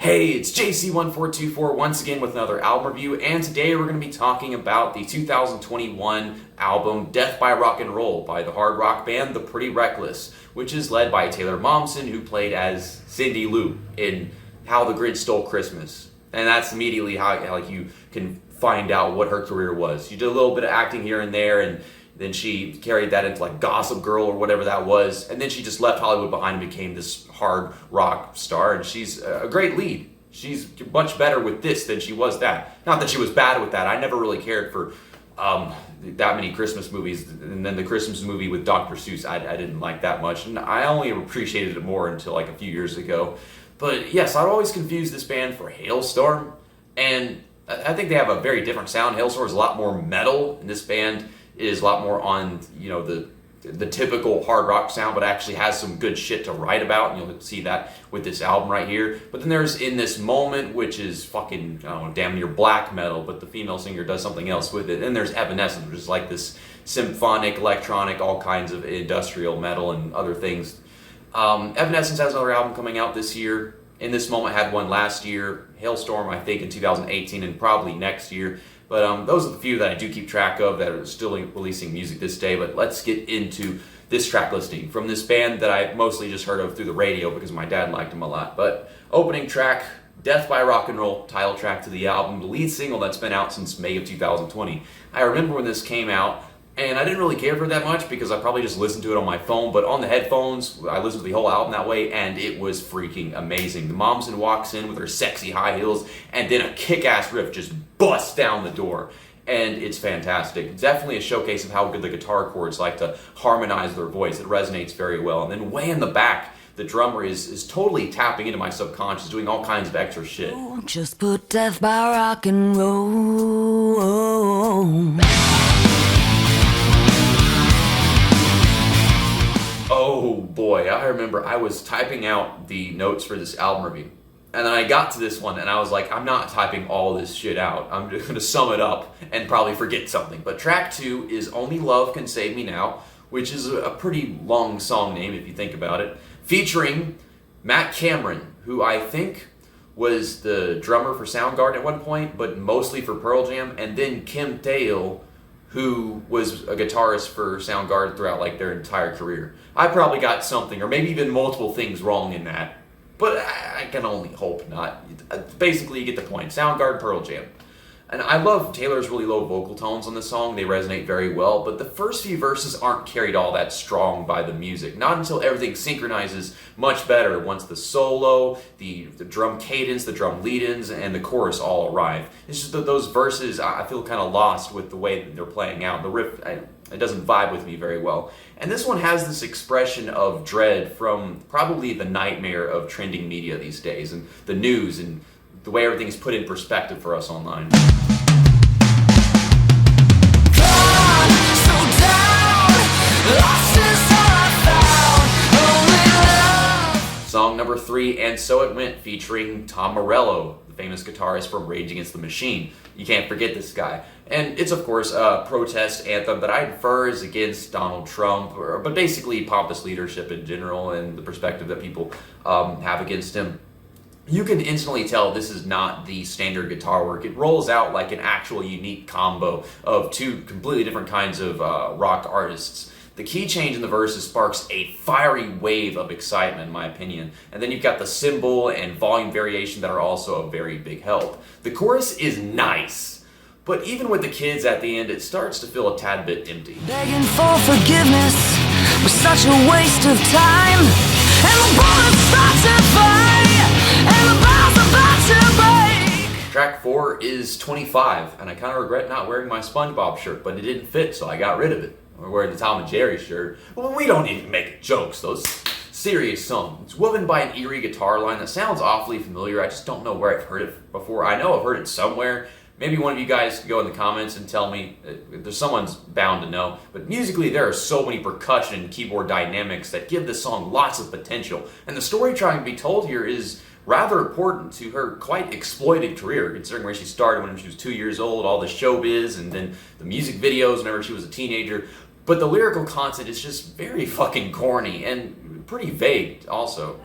Hey, it's JC1424 once again with another album review, and today we're going to be talking about the 2021 album Death by Rock and Roll by the hard rock band The Pretty Reckless, which is led by Taylor Momsen, who played as Cindy Lou in How the Grinch Stole Christmas. And that's immediately how you can find out what her career was. She did a little bit of acting here and there, and then she carried that into like Gossip Girl or whatever that was. And then she just left Hollywood behind and became this hard rock star. And she's a great lead. She's much better with this than she was that. Not that she was bad with that. I never really cared for that many Christmas movies. And then the Christmas movie with Dr. Seuss, I didn't like that much. And I only appreciated it more until like a few years ago. But yes, I've always confused this band for Hailstorm. And I think they have a very different sound. Hailstorm is a lot more metal, and this band is a lot more on, you know, the typical hard rock sound, but actually has some good shit to write about, and you'll see that with this album right here. But then there's In This Moment, which is fucking, I don't know, damn near black metal, but the female singer does something else with it. And there's Evanescence, which is like this symphonic, electronic, all kinds of industrial metal and other things. Evanescence has another album coming out this year. In This Moment had one last year. Hailstorm, I think, in 2018, and probably next year. But those are the few that I do keep track of that are still releasing music this day. But let's get into this track listing from this band that I mostly just heard of through the radio because my dad liked them a lot. But opening track, Death by Rock and Roll, title track to the album, the lead single that's been out since May of 2020. I remember when this came out, and I didn't really care for it that much because I probably just listened to it on my phone, but on the headphones, I listened to the whole album that way, and it was freaking amazing. The Momsen walks in with her sexy high heels, and then a kick-ass riff just busts down the door, and it's fantastic. Definitely a showcase of how good the guitar chords like to harmonize their voice. It resonates very well. And then way in the back, the drummer is totally tapping into my subconscious, doing all kinds of extra shit. Just put death by rock and roll. Oh boy, I remember I was typing out the notes for this album review, and then I got to this one and I was like, I'm not typing all this shit out. I'm just gonna sum it up and probably forget something. But track 2 is Only Love Can Save Me Now, which is a pretty long song name if you think about it, featuring Matt Cameron, who I think was the drummer for Soundgarden at one point, but mostly for Pearl Jam, and then Kim Thayil, who was a guitarist for Soundgarden throughout like their entire career. I probably got something, or maybe even multiple things wrong in that, but I can only hope not. Basically, you get the point. Soundgarden, Pearl Jam. And I love Taylor's really low vocal tones on this song. They resonate very well, but the first few verses aren't carried all that strong by the music. Not until everything synchronizes much better once the solo, the drum cadence, the drum lead-ins, and the chorus all arrive. It's just that those verses, I feel kind of lost with the way that they're playing out. The riff, it doesn't vibe with me very well. And this one has this expression of dread from probably the nightmare of trending media these days, and the news, and the way everything's put in perspective for us online. Song number 3, And So It Went, featuring Tom Morello, the famous guitarist from Rage Against the Machine. You can't forget this guy. And it's, of course, a protest anthem that I infer is against Donald Trump, but basically pompous leadership in general and the perspective that people have against him. You can instantly tell this is not the standard guitar work. It rolls out like an actual unique combo of two completely different kinds of rock artists. The key change in the verses sparks a fiery wave of excitement, in my opinion. And then you've got the cymbal and volume variation that are also a very big help. The chorus is nice, but even with the kids at the end, it starts to feel a tad bit empty. Begging for forgiveness was such a waste of time. And the bullets start to fly, and the bars about to break. Track 4 is 25, and I kind of regret not wearing my SpongeBob shirt, but it didn't fit, so I got rid of it. We're wearing the Tom and Jerry shirt. Well, we don't even make jokes, those serious song. It's woven by an eerie guitar line that sounds awfully familiar. I just don't know where I've heard it before. I know I've heard it somewhere. Maybe one of you guys can go in the comments and tell me. There's someone's bound to know. But musically, there are so many percussion and keyboard dynamics that give this song lots of potential. And the story trying to be told here is rather important to her quite exploited career, considering where she started when she was 2 years old, all the showbiz, and then the music videos whenever she was a teenager. But the lyrical content is just very fucking corny and pretty vague also.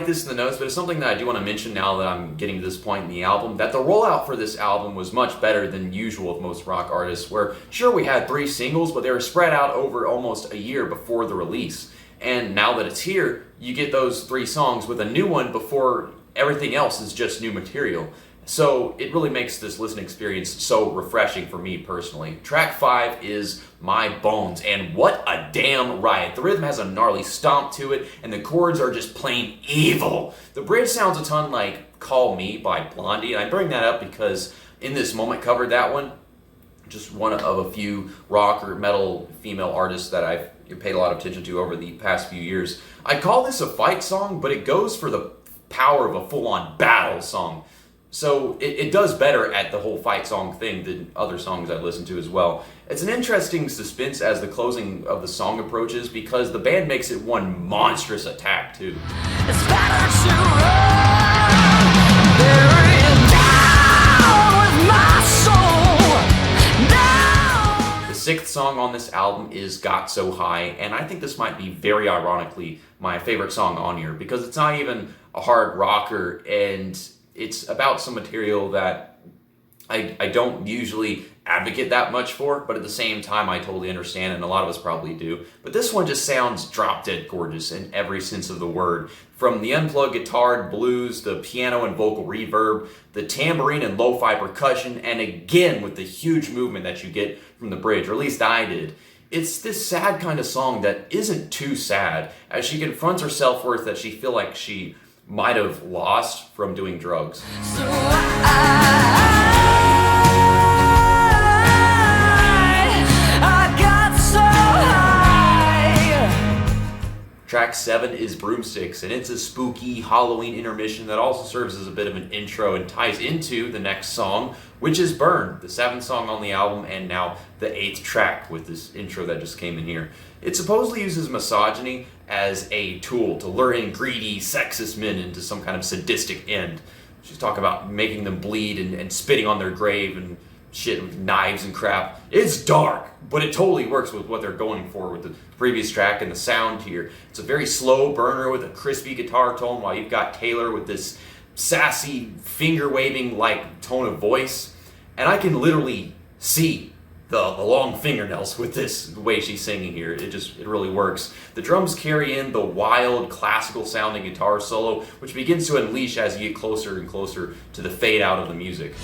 this in the notes, but it's something that I do want to mention now that I'm getting to this point in the album, that the rollout for this album was much better than usual with most rock artists, where sure we had 3 singles, but they were spread out over almost a year before the release. And now that it's here, you get those 3 songs with a new one before everything else is just new material. So it really makes this listening experience so refreshing for me personally. Track 5 is My Bones, and what a damn riot. The rhythm has a gnarly stomp to it, and the chords are just plain evil. The bridge sounds a ton like Call Me by Blondie, and I bring that up because In This Moment covered that one. Just one of a few rock or metal female artists that I've paid a lot of attention to over the past few years. I call this a fight song, but it goes for the power of a full-on battle song. So it does better at the whole fight song thing than other songs I've listened to as well. It's an interesting suspense as the closing of the song approaches because the band makes it one monstrous attack too. It's better to run, bury it down with my soul. Down. The 6th song on this album is Got So High, and I think this might be very ironically my favorite song on here because it's not even a hard rocker, and it's about some material that I don't usually advocate that much for, but at the same time I totally understand, and a lot of us probably do. But this one just sounds drop dead gorgeous in every sense of the word. From the unplugged guitar and blues, the piano and vocal reverb, the tambourine and lo-fi percussion, and again with the huge movement that you get from the bridge, or at least I did. It's this sad kind of song that isn't too sad, as she confronts her self-worth that she feel like she might have lost from doing drugs. So I got so high. Track 7 is Broomsticks, and it's a spooky Halloween intermission that also serves as a bit of an intro and ties into the next song, which is Burn, the 7th song on the album, and now the 8th track with this intro that just came in here. It supposedly uses misogyny as a tool to lure in greedy, sexist men into some kind of sadistic end. She's talking about making them bleed and spitting on their grave and shit with knives and crap. It's dark, but it totally works with what they're going for with the previous track and the sound here. It's a very slow burner with a crispy guitar tone, while you've got Taylor with this sassy, finger-waving like tone of voice. And I can literally see the long fingernails with this, the way she's singing here. It really works. The drums carry in the wild, classical sounding guitar solo, which begins to unleash as you get closer and closer to the fade out of the music.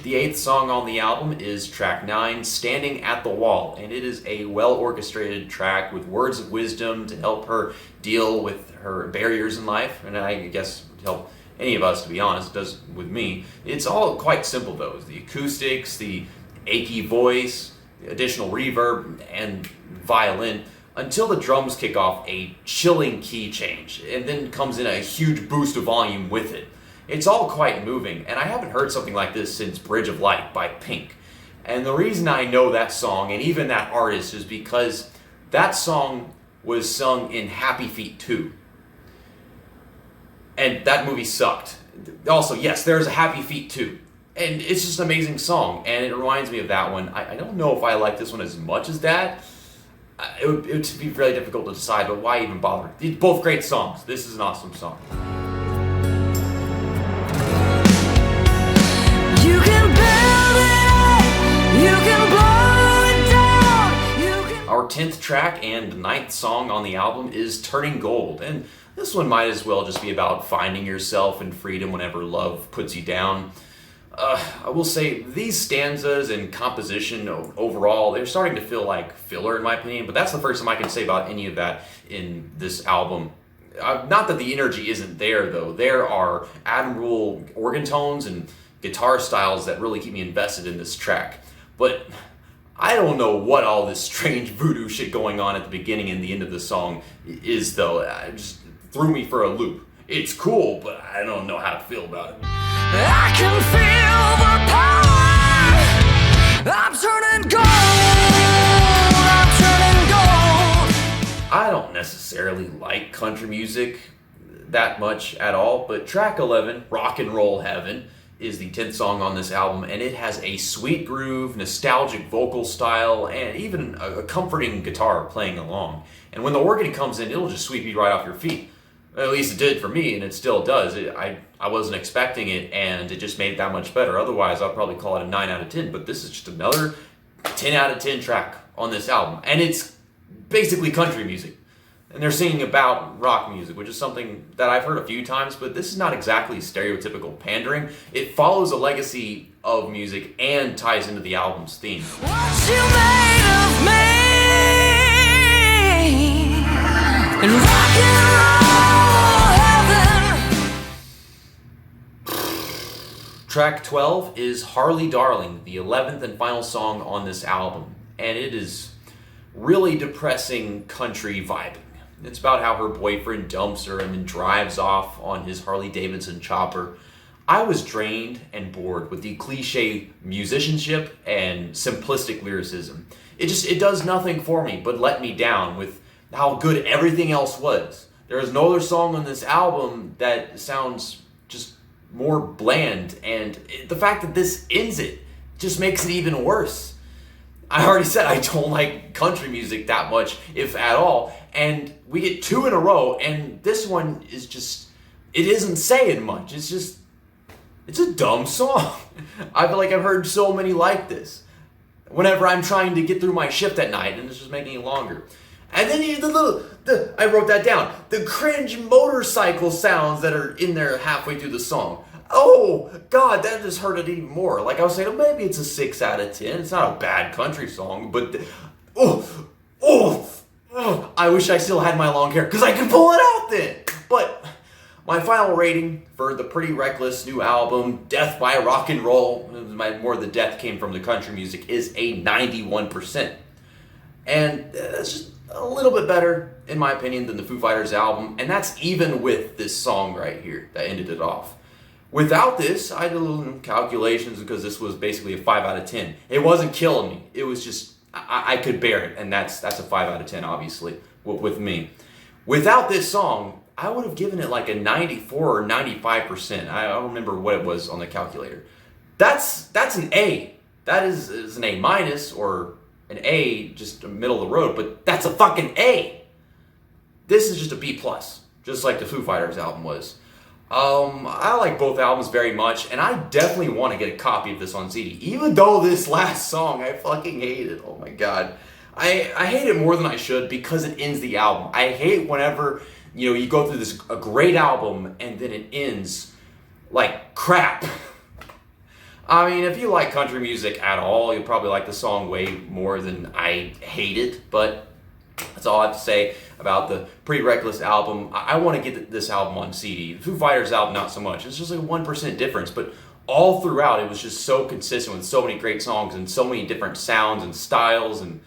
The 8th song on the album is track 9, Standing at the Wall, and it is a well-orchestrated track with words of wisdom to help her deal with her barriers in life, and I guess to help any of us, to be honest. It does with me. It's all quite simple though. The acoustics, the achy voice, the additional reverb, and violin, until the drums kick off a chilling key change, and then comes in a huge boost of volume with it. It's all quite moving, and I haven't heard something like this since Bridge of Light by Pink. And the reason I know that song, and even that artist, is because that song was sung in Happy Feet 2. And that movie sucked. Also, yes, there's a Happy Feet 2. And it's just an amazing song, and it reminds me of that one. I don't know if I like this one as much as that. It would be really difficult to decide, but why even bother? They're both great songs. This is an awesome song. Our 10th track and 9th song on the album is Turning Gold, and this one might as well just be about finding yourself and freedom whenever love puts you down. I will say these stanzas and composition overall, they're starting to feel like filler in my opinion, but that's the first time I can say about any of that in this album. Not that the energy isn't there though. There are admirable organ tones and guitar styles that really keep me invested in this track, but I don't know what all this strange voodoo shit going on at the beginning and the end of the song is, though. It just threw me for a loop. It's cool, but I don't know how to feel about it. I can feel the power. I'm turning gold. I'm turning gold. I don't necessarily like country music that much at all, but track 11, Rock and Roll Heaven, is the 10th song on this album, and it has a sweet groove, nostalgic vocal style, and even a comforting guitar playing along. And when the organ comes in, it'll just sweep you right off your feet. At least it did for me, and it still does. I wasn't expecting it, and it just made it that much better. Otherwise, I'd probably call it a 9 out of 10, but this is just another 10 out of 10 track on this album. And it's basically country music. And they're singing about rock music, which is something that I've heard a few times, but this is not exactly stereotypical pandering. It follows a legacy of music and ties into the album's theme. What you made of me in rock and roll heaven. Track 12 is Harley Darling, the 11th and final song on this album, and it is really depressing country vibing. It's about how her boyfriend dumps her and then drives off on his Harley Davidson chopper. I was drained and bored with the cliche musicianship and simplistic lyricism. It does nothing for me but let me down with how good everything else was. There is no other song on this album that sounds just more bland, and the fact that this ends it just makes it even worse. I already said I don't like country music that much, if at all, and we get 2 in a row, and this one is just, it isn't saying much. It's a dumb song. I feel like I've heard so many like this whenever I'm trying to get through my shift at night, and it's just making it longer. And then I wrote that down, the cringe motorcycle sounds that are in there halfway through the song. Oh, God, that just hurt it even more. Like I was saying, oh, maybe it's a 6 out of 10. It's not a bad country song, but I wish I still had my long hair because I could pull it out then. But my final rating for the Pretty Reckless new album, Death by Rock and Roll, more of the death came from the country music, is a 91%. And that's just a little bit better, in my opinion, than the Foo Fighters album. And that's even with this song right here that ended it off. Without this, I did a little calculations because this was basically a 5 out of 10. It wasn't killing me. It was just, I could bear it. And that's a 5 out of 10, obviously, with me. Without this song, I would have given it like a 94 or 95%. I don't remember what it was on the calculator. That's an A. That is an A minus or an A, just middle of the road, but that's a fucking A. This is just a B plus, just like the Foo Fighters album was. I like both albums very much, and I definitely want to get a copy of this on CD, even though this last song I fucking hate it. Oh my God. I hate it more than I should because it ends the album. I hate whenever, you go through a great album and then it ends like crap. I mean, if you like country music at all, you'll probably like the song way more than I hate it, but that's all I have to say about the Pretty Reckless album. I want to get this album on CD. The Foo Fighters album, not so much. It's just like a 1% difference, but all throughout, it was just so consistent with so many great songs and so many different sounds and styles, and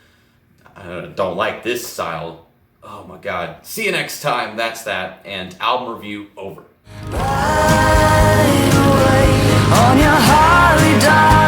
I don't like this style. Oh my God. See you next time. That's that, and album review over. On your Harley Darling.